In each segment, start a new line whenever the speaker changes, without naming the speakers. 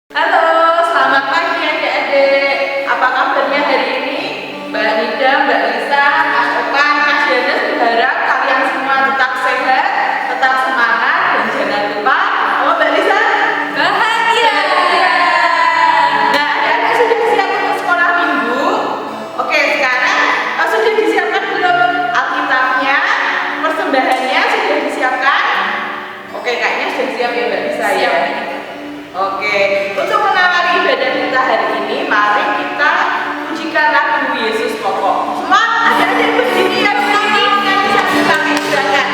Halo, selamat pagi adik-adik. Apa kabarnya hari ini? Mbak Nida, Mbak Lisa, Mas Okan, Mas Yanes berharap kalian semua tetap sehat, tetap semangat, dan jangan lupa, Mbak Lisa, bahagia. Nah, adik-adik sudah siap untuk sekolah minggu? Oke, sekarang sudah disiapkan belum Alkitabnya? Persembahannya sudah disiapkan? Oke, kayaknya sudah siap ya Mbak Lisa ya. Oke, untuk mengawali ibadah kita hari ini, mari kita pujikan lagu Yesus Pokok. Semua adik-adik berdiri ya, kami sambil kami silakan.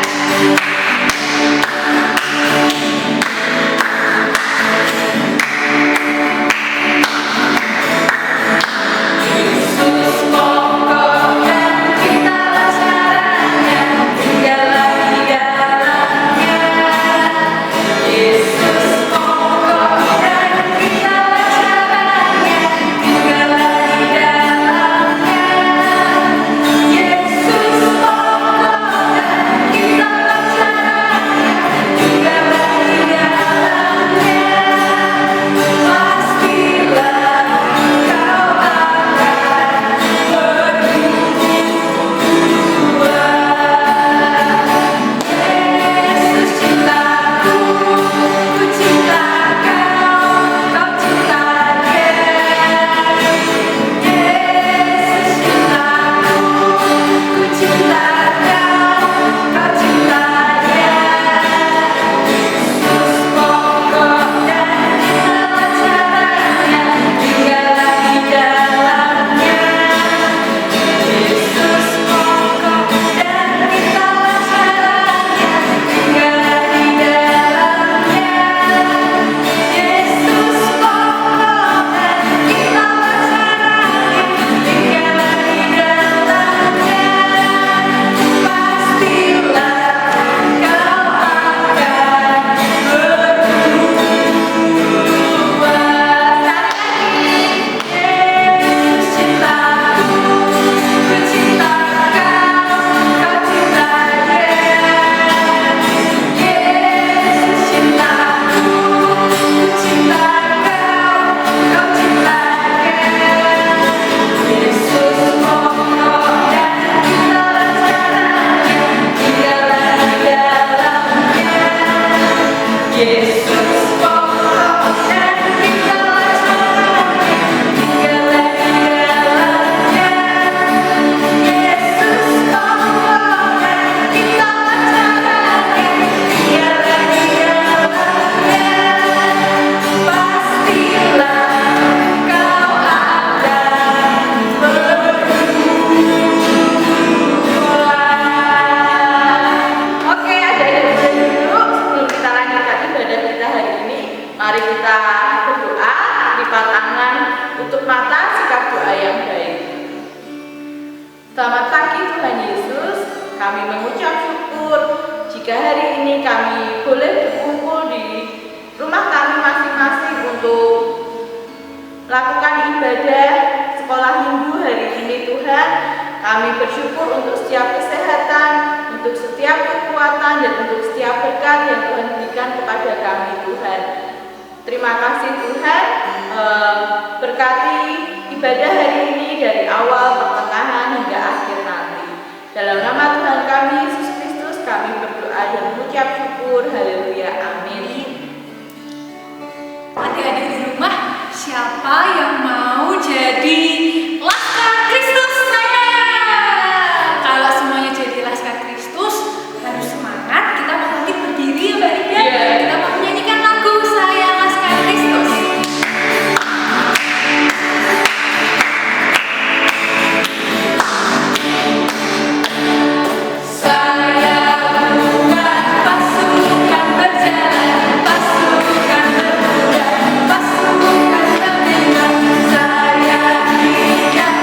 Mari kita berdoa, lipat tangan, tutup mata, sikap doa yang baik. Selamat pagi Tuhan Yesus, kami mengucap syukur jika hari ini kami boleh berkumpul di rumah kami masing-masing untuk melakukan ibadah sekolah minggu hari ini Tuhan. Kami bersyukur untuk setiap kesehatan, untuk setiap kekuatan, dan untuk setiap berkat yang Tuhan berikan kepada kami Tuhan. Terima kasih Tuhan, berkati ibadah hari ini dari awal, pertengahan, hingga akhir nanti. Dalam nama Tuhan kami, Yesus Kristus, kami berdoa dan mengucap syukur. Haleluya, amin.
Adik-adik di rumah, siapa yang mau jadi Laskar Kristus? Kalau semuanya jadi Laskar Kristus, harus semangat. Kita mau berdiri ya Mbak Rida. Kita mau menyanyikan lagu Saya Laskar Kristus. Saya bukan pasukan berjalan, pasukan berkuda, pasukan berjalan. Saya tidak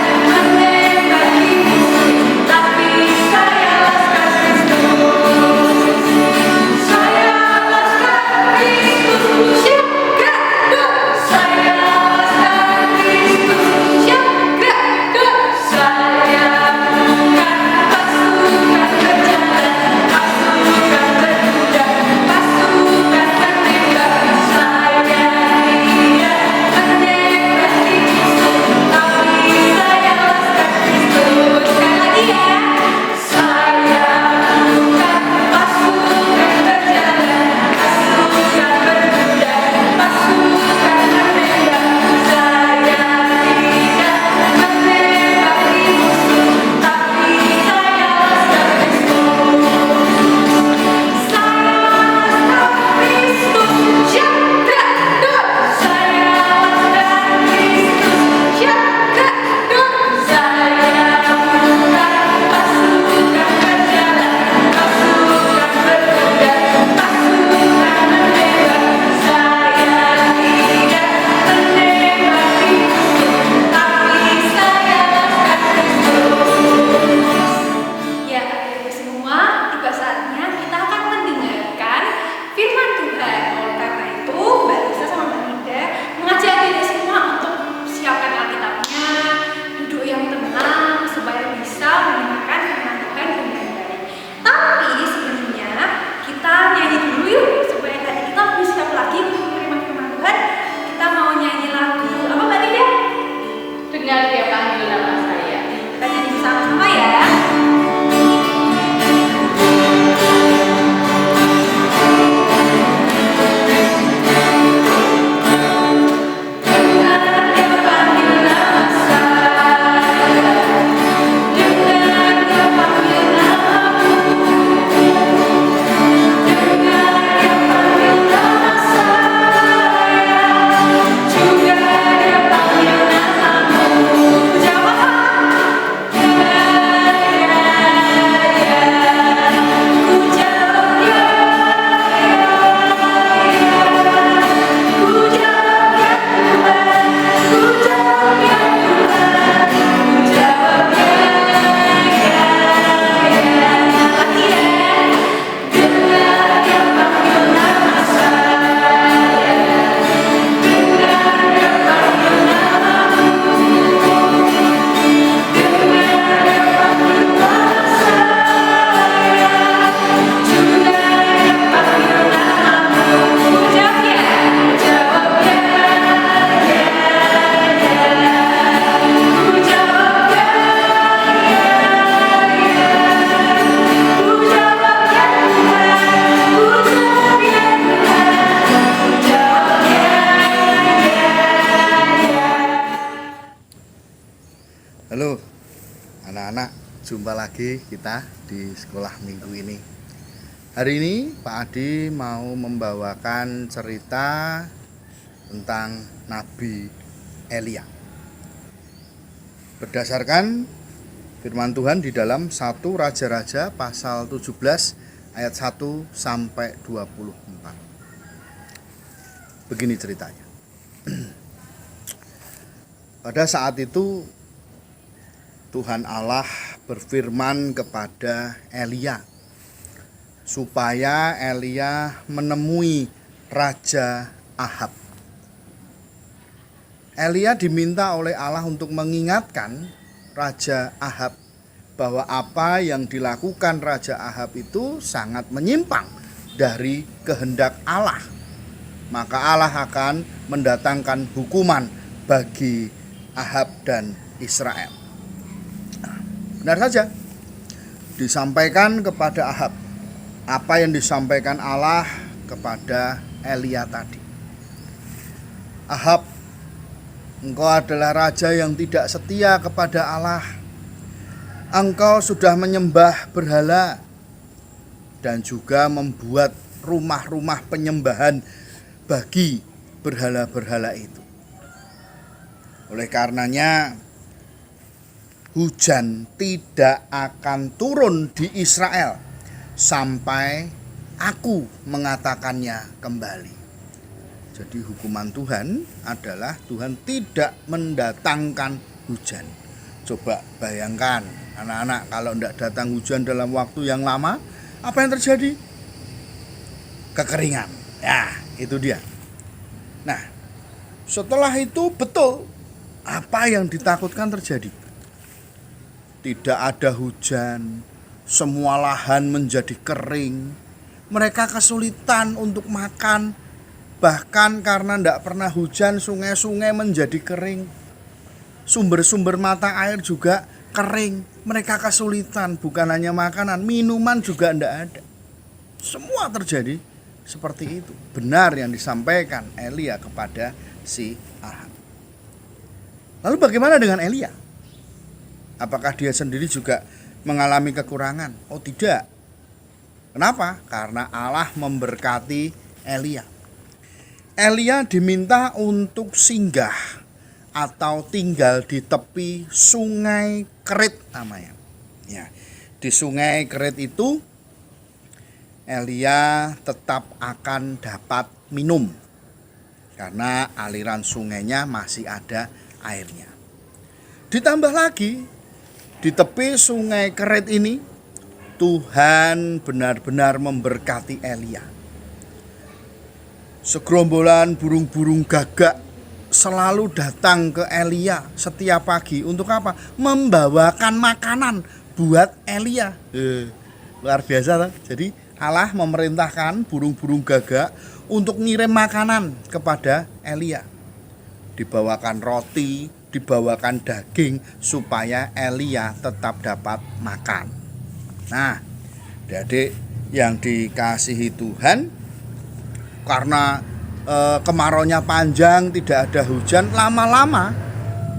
Jumpa lagi kita di sekolah minggu ini. Hari ini Pak Adi mau membawakan cerita tentang Nabi Elia. Berdasarkan firman Tuhan di dalam 1 Raja-Raja pasal 17 ayat 1 sampai 24. Begini ceritanya. Pada saat itu Tuhan Allah berfirman kepada Elia supaya Elia menemui Raja Ahab. Elia diminta oleh Allah untuk mengingatkan Raja Ahab bahwa apa yang dilakukan Raja Ahab itu sangat menyimpang dari kehendak Allah. Maka Allah akan mendatangkan hukuman bagi Ahab dan Israel. Benar saja disampaikan kepada Ahab apa yang disampaikan Allah kepada Elia tadi. Ahab, engkau adalah raja yang tidak setia kepada Allah. Engkau sudah menyembah berhala dan juga membuat rumah-rumah penyembahan bagi berhala-berhala itu. Oleh karenanya hujan tidak akan turun di Israel sampai aku mengatakannya kembali. Jadi hukuman Tuhan adalah Tuhan tidak mendatangkan hujan. Coba bayangkan anak-anak, kalau tidak datang hujan dalam waktu yang lama, apa yang terjadi? Kekeringan. Ya, itu dia. Nah, setelah itu betul apa yang ditakutkan terjadi. Tidak ada hujan, semua lahan menjadi kering, mereka kesulitan untuk makan, bahkan karena tidak pernah hujan sungai-sungai menjadi kering, sumber-sumber mata air juga kering, mereka kesulitan, bukan hanya makanan, minuman juga tidak ada. Semua terjadi seperti itu. Benar yang disampaikan Elia kepada si Ahab. Lalu bagaimana dengan Elia? Apakah dia sendiri juga mengalami kekurangan? Oh tidak. Kenapa? Karena Allah memberkati Elia. Elia diminta untuk singgah atau tinggal di tepi sungai Kerit namanya. Ya, di sungai Kerit itu Elia tetap akan dapat minum karena aliran sungainya masih ada airnya. Ditambah lagi, di tepi sungai Kerit ini Tuhan benar-benar memberkati Elia. Segerombolan burung-burung gagak selalu datang ke Elia setiap pagi. Untuk apa? Membawakan makanan buat Elia. Luar biasa kan? Jadi Allah memerintahkan burung-burung gagak untuk ngirim makanan kepada Elia. Dibawakan roti, dibawakan daging supaya Elia tetap dapat makan. Nah, adik yang dikasihi Tuhan, karena kemaraunya panjang, tidak ada hujan, lama-lama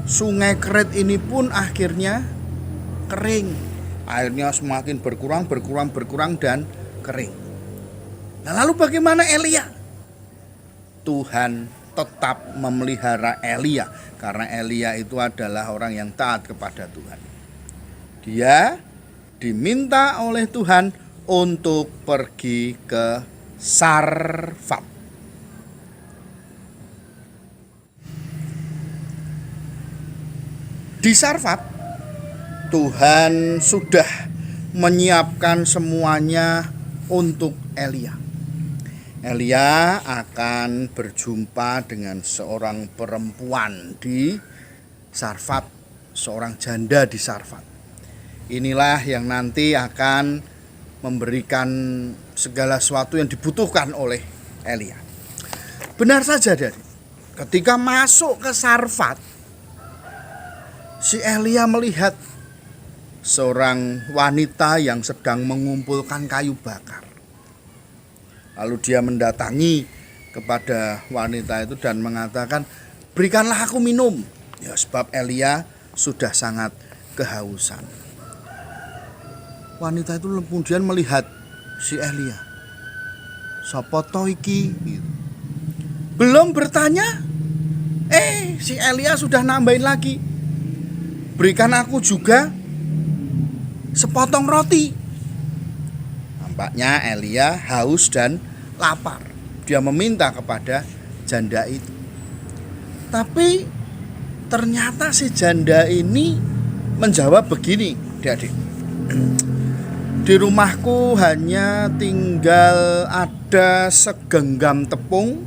sungai Kerit ini pun akhirnya kering. Airnya semakin berkurang dan kering. Nah, lalu bagaimana Elia? Tuhan tetap memelihara Elia karena Elia itu adalah orang yang taat kepada Tuhan. Dia diminta oleh Tuhan untuk pergi ke Sarfat. Di Sarfat Tuhan sudah menyiapkan semuanya untuk Elia. Elia akan berjumpa dengan seorang perempuan di Sarfat, seorang janda di Sarfat. Inilah yang nanti akan memberikan segala sesuatu yang dibutuhkan oleh Elia. Benar saja, dari ketika masuk ke Sarfat, si Elia melihat seorang wanita yang sedang mengumpulkan kayu bakar. Lalu dia mendatangi kepada wanita itu dan mengatakan, berikanlah aku minum. Ya, sebab Elia sudah sangat kehausan. wanita itu kemudian melihat si Elia. Sapa to iki? Gitu. Belum bertanya, si Elia sudah nambahin lagi. Berikan aku juga sepotong roti. Nampaknya Elia haus dan lapar. Dia meminta kepada janda itu. Tapi ternyata si janda ini menjawab begini, adik-adik. Di rumahku hanya tinggal ada segenggam tepung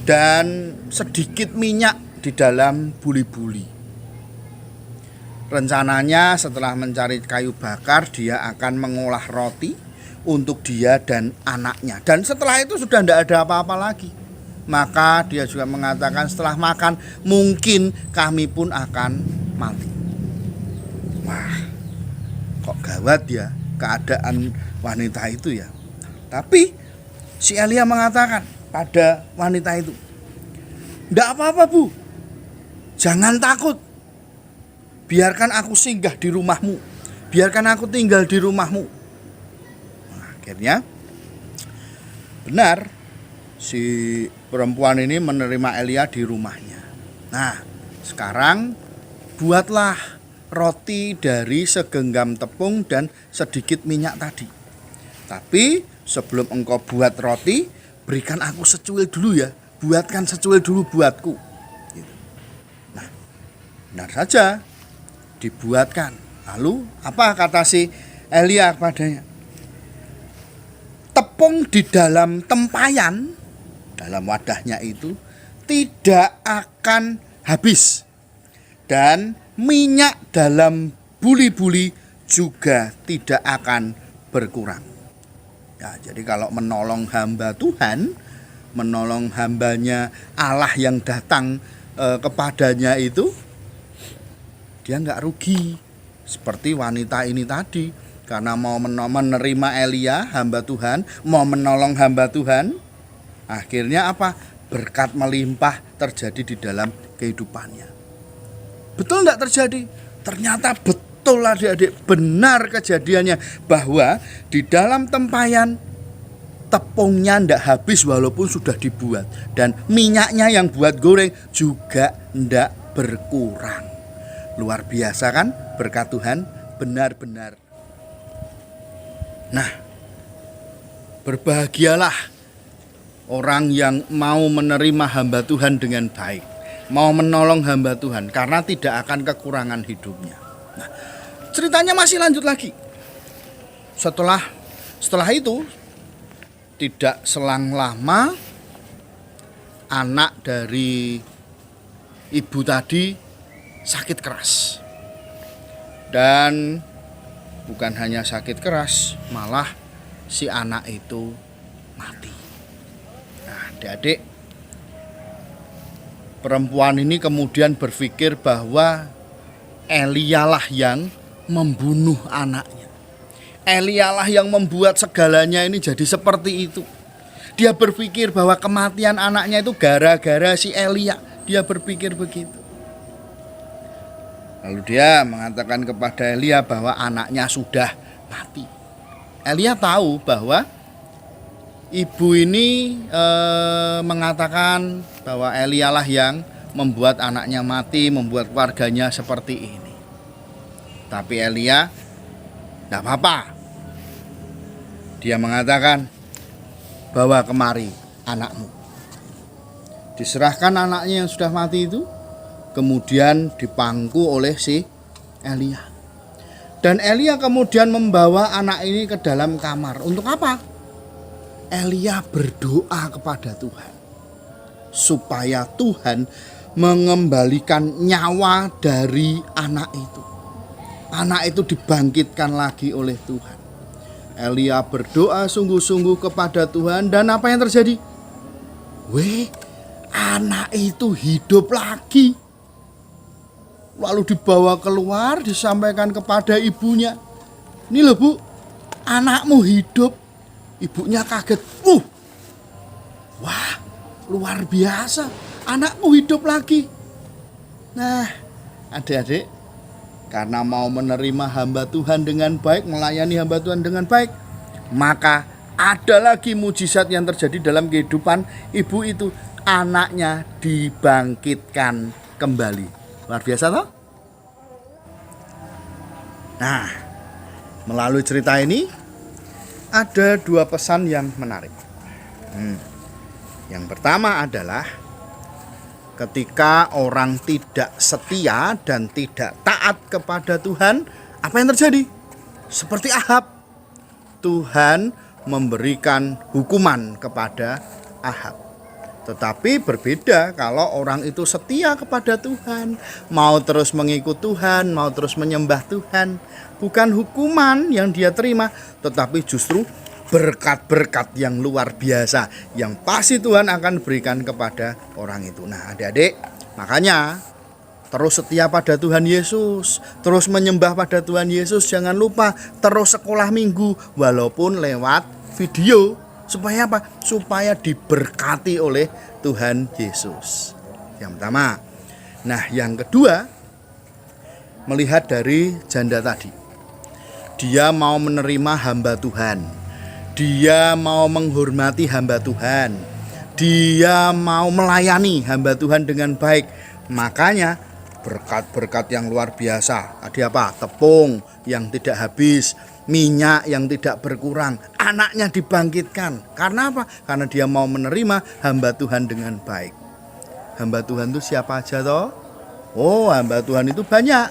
dan sedikit minyak di dalam buli-buli. Rencananya setelah mencari kayu bakar, dia akan mengolah roti untuk dia dan anaknya. Dan setelah itu sudah tidak ada apa-apa lagi. Maka dia juga mengatakan setelah makan mungkin kami pun akan mati. Wah, kok gawat ya keadaan wanita itu ya. Tapi si Elia mengatakan pada wanita itu, "Tidak apa-apa, Bu. Jangan takut. Biarkan aku singgah di rumahmu. Biarkan aku tinggal di rumahmu." Nah, akhirnya benar si perempuan ini menerima Elia di rumahnya. Nah, sekarang buatlah roti dari segenggam tepung dan sedikit minyak tadi. Tapi sebelum engkau buat roti, berikan aku secuil dulu ya. Buatkan secuil dulu buatku. Gitu. Nah, benar saja dibuatkan. Lalu apa kata si Elia kepadanya? Tepung di dalam tempayan, dalam wadahnya itu tidak akan habis. Dan minyak dalam buli-buli juga tidak akan berkurang. Ya, jadi kalau menolong hamba Tuhan, menolong hambanya Allah yang datang kepadanya itu, dia nggak rugi. Seperti wanita ini tadi, karena mau menerima Elia, hamba Tuhan, mau menolong hamba Tuhan, akhirnya apa? Berkat melimpah terjadi di dalam kehidupannya. Betul enggak terjadi? Ternyata betul adik-adik, benar kejadiannya bahwa di dalam tempayan tepungnya enggak habis walaupun sudah dibuat, dan minyaknya yang buat goreng juga enggak berkurang. Luar biasa kan berkat Tuhan, benar-benar. Nah, berbahagialah orang yang mau menerima hamba Tuhan dengan baik, mau menolong hamba Tuhan, karena tidak akan kekurangan hidupnya. Nah, ceritanya masih lanjut lagi. Setelah itu, tidak selang lama, anak dari ibu tadi sakit keras. Dan bukan hanya sakit keras, malah si anak itu mati. Nah, adik-adik, perempuan ini kemudian berpikir bahwa Elialah yang membunuh anaknya. Elialah yang membuat segalanya ini jadi seperti itu. Dia berpikir bahwa kematian anaknya itu gara-gara si Elia. Dia berpikir begitu. Lalu dia mengatakan kepada Elia bahwa anaknya sudah mati. Elia tahu bahwa ibu ini mengatakan bahwa Elialah yang membuat anaknya mati, membuat keluarganya seperti ini. Tapi Elia tidak apa-apa. Dia mengatakan, bawa kemari anakmu. Diserahkan anaknya yang sudah mati itu, kemudian dipangku oleh si Elia. Dan Elia kemudian membawa anak ini ke dalam kamar. Untuk apa? Elia berdoa kepada Tuhan supaya Tuhan mengembalikan nyawa dari anak itu. Anak itu dibangkitkan lagi oleh Tuhan. Elia berdoa sungguh-sungguh kepada Tuhan, dan apa yang terjadi? Anak itu hidup lagi. Lalu dibawa keluar, disampaikan kepada ibunya. Ini loh, Bu, anakmu hidup. Ibunya kaget. Wah, luar biasa, anakmu hidup lagi. Nah, adik-adik, karena mau menerima hamba Tuhan dengan baik, melayani hamba Tuhan dengan baik, maka ada lagi mujizat yang terjadi dalam kehidupan ibu itu. Anaknya dibangkitkan kembali. Luar biasa toh? Nah, melalui cerita ini ada dua pesan yang menarik. Yang pertama adalah ketika orang tidak setia dan tidak taat kepada Tuhan, apa yang terjadi? Seperti Ahab, Tuhan memberikan hukuman kepada Ahab. Tetapi berbeda kalau orang itu setia kepada Tuhan, mau terus mengikut Tuhan, mau terus menyembah Tuhan. Bukan hukuman yang dia terima, tetapi justru berkat-berkat yang luar biasa yang pasti Tuhan akan berikan kepada orang itu. Nah, adik-adik, makanya terus setia pada Tuhan Yesus, terus menyembah pada Tuhan Yesus. Jangan lupa terus sekolah minggu walaupun lewat video. Supaya apa? Supaya diberkati oleh Tuhan Yesus. Yang pertama. Nah, yang kedua, melihat dari janda tadi. Dia mau menerima hamba Tuhan. Dia mau menghormati hamba Tuhan. Dia mau melayani hamba Tuhan dengan baik. Makanya berkat-berkat yang luar biasa. Ada apa? Tepung yang tidak habis, minyak yang tidak berkurang, anaknya dibangkitkan. Karena apa? Karena dia mau menerima hamba Tuhan dengan baik. Hamba Tuhan itu siapa aja toh? Oh, hamba Tuhan itu banyak.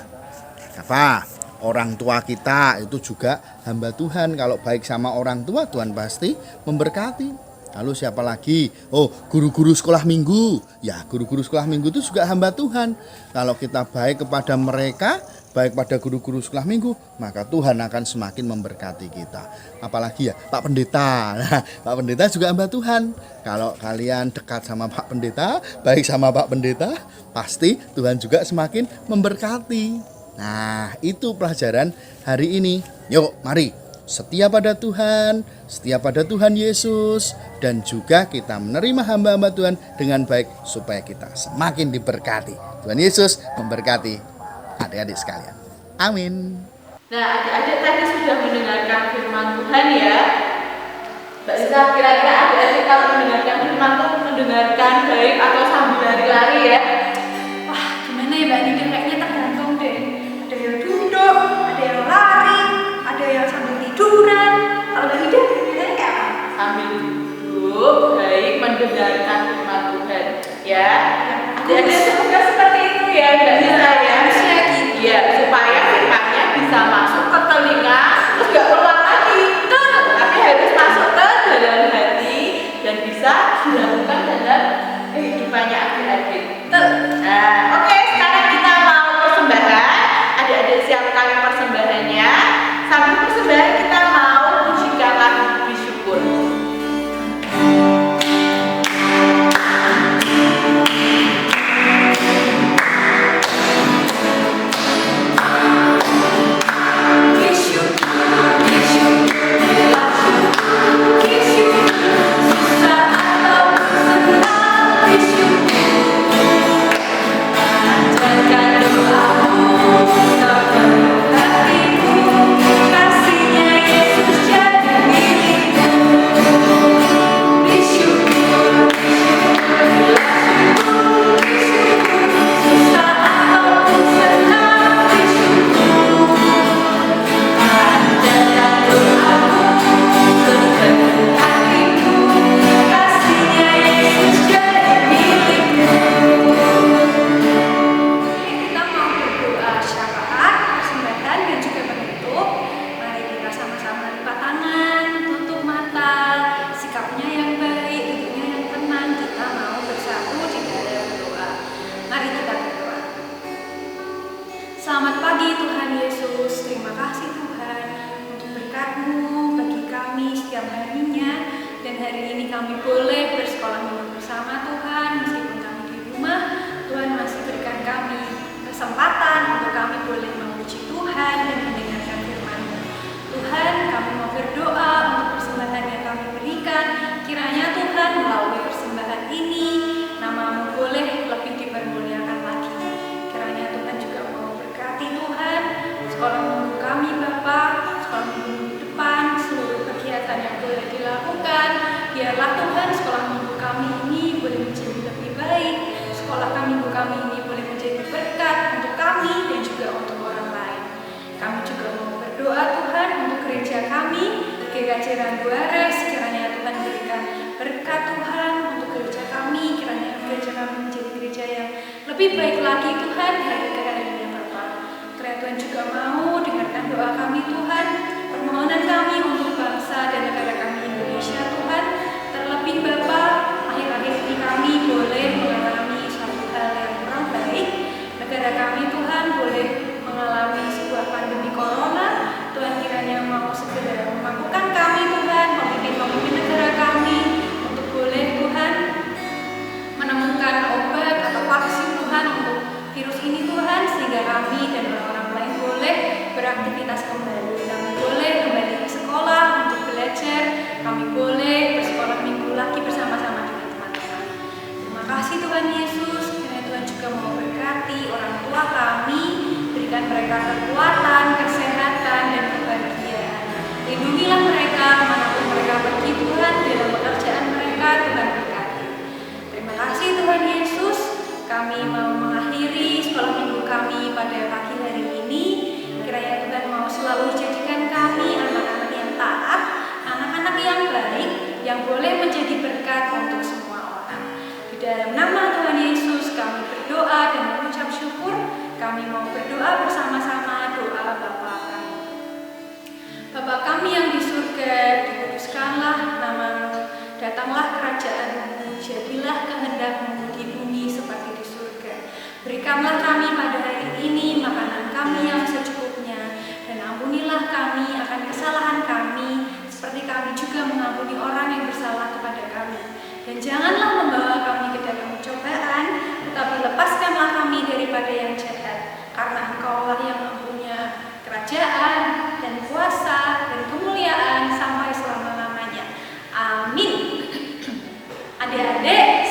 Apa? Orang tua kita itu juga hamba Tuhan. Kalau baik sama orang tua, Tuhan pasti memberkati. Lalu siapa lagi? Oh, guru-guru sekolah minggu. Ya, guru-guru sekolah minggu itu juga hamba Tuhan. Kalau kita baik kepada mereka, baik pada guru-guru sekolah minggu, maka Tuhan akan semakin memberkati kita. Apalagi ya Pak Pendeta. Nah, Pak Pendeta juga hamba Tuhan. Kalau kalian dekat sama Pak Pendeta, baik sama Pak Pendeta, pasti Tuhan juga semakin memberkati. Nah, itu pelajaran hari ini. Yuk, mari setia pada Tuhan, setia pada Tuhan Yesus, dan juga kita menerima hamba-hamba Tuhan dengan baik supaya kita semakin diberkati. Tuhan Yesus memberkati adik-adik sekalian. Amin.
Nah, adik-adik tadi sudah mendengarkan firman Tuhan ya. Mbak Lisa, kira-kira adik-adik kalau mendengarkan firman Tuhan mendengarkan baik atau sambil lari-lari ya?
Wah, gimana ya Mbak Nida? Kayaknya tergantung deh. Ada yang duduk, ada yang lari, ada yang sambil tiduran. Kalau Mbak Nida, biasanya kayak apa?
Sambil duduk, baik mendengarkan firman Tuhan ya. Adik-adik semoga seperti itu ya Mbak Lisa ya. Ya, supaya firman-Nya bisa masuk ke telinga, terus gak keluar lagi. Tapi harus masuk ke dalam hati dan bisa dilakukan dalam kehidupannya adik-adik. Nah, oke, sekarang kita mau persembahan. Adik-adik siapkan persembahannya. Sambil persembahan kita mau pujikan lagu puji syukur.
Selamat pagi Tuhan Yesus, terima kasih Tuhan untuk berkat-Mu bagi kami setiap harinya. Dan hari ini kami boleh bersekolah minggu bersama Tuhan. Meskipun kami di rumah, Tuhan masih berikan kami kesempatan untuk kami boleh memuji Tuhan dan mendengarkan firman-Mu. Tuhan, kami mau berdoa untuk persembahan yang kami berikan. Kiranya Tuhan melalui persembahan ini, nama-Mu boleh lebih dipermuliakan lagi. Kiranya Tuhan juga mau berkati Tuhan sekolah minggu kami ini boleh menjadi berkat untuk kami dan juga untuk orang lain. Kami juga mau berdoa Tuhan untuk gereja kami, GKJ Randuares, kiranya Tuhan berikan berkat Tuhan untuk gereja kami, kiranya gereja kami menjadi gereja yang lebih baik lagi Tuhan hari ke harinya Bapa. Kiranya Tuhan juga mau dengarkan doa kami Tuhan, permohonan kami untuk bangsa dan negara kami Indonesia Tuhan. Terlebih Bapa, akhir-akhir ini kami boleh mengalami suatu hal yang kurang baik. Negara kami Tuhan boleh mengalami sebuah pandemi corona. Tuhan kiranya mau segera memampukan kami Tuhan, pemimpin-pemimpin negara kami untuk boleh Tuhan menemukan obat atau vaksin Tuhan untuk virus ini Tuhan, sehingga kami dan orang-orang lain boleh beraktivitas kembali. Kami boleh kembali ke sekolah untuk belajar, kami boleh bersekolah minggu lagi bersama-sama dengan teman-teman. Terima kasih Tuhan Yesus, karena Tuhan juga mau berkati orang tua kami, berikan mereka kekuatan, kesehatan, dan kebahagiaan. Lindungilah mereka manapun mereka pergi Tuhan, dalam pekerjaan mereka Tuhan berkati. Terima kasih Tuhan Yesus, kami mau mengakhiri sekolah minggu kami pada pagi hari ini. Kiranya Tuhan mau selalu jadikan kami anak-anak yang taat, anak-anak yang baik, yang boleh menjadi berkat untuk semua orang. Di dalam nama Tuhan Yesus kami berdoa dan mengucap syukur. Kami mau berdoa bersama-sama doa Bapa kami. Bapa kami yang di surga, dikuduskanlah nama-Mu, datanglah kerajaan-Mu, jadilah kehendak-Mu di bumi seperti di surga. Berikanlah kami pada hari ini makanan kami yang secukupnya, dan ampunilah kami akan kesalahan kami, seperti kami juga mengampuni orang yang bersalah kepada kami. Dan janganlah membawa kami ke dalam cobaan, tetapi lepaskanlah kami daripada yang jahat. Karena Engkau-lah yang mempunyai kerajaan dan kuasa dan kemuliaan sampai selama-lamanya. Amin. Adik-adik,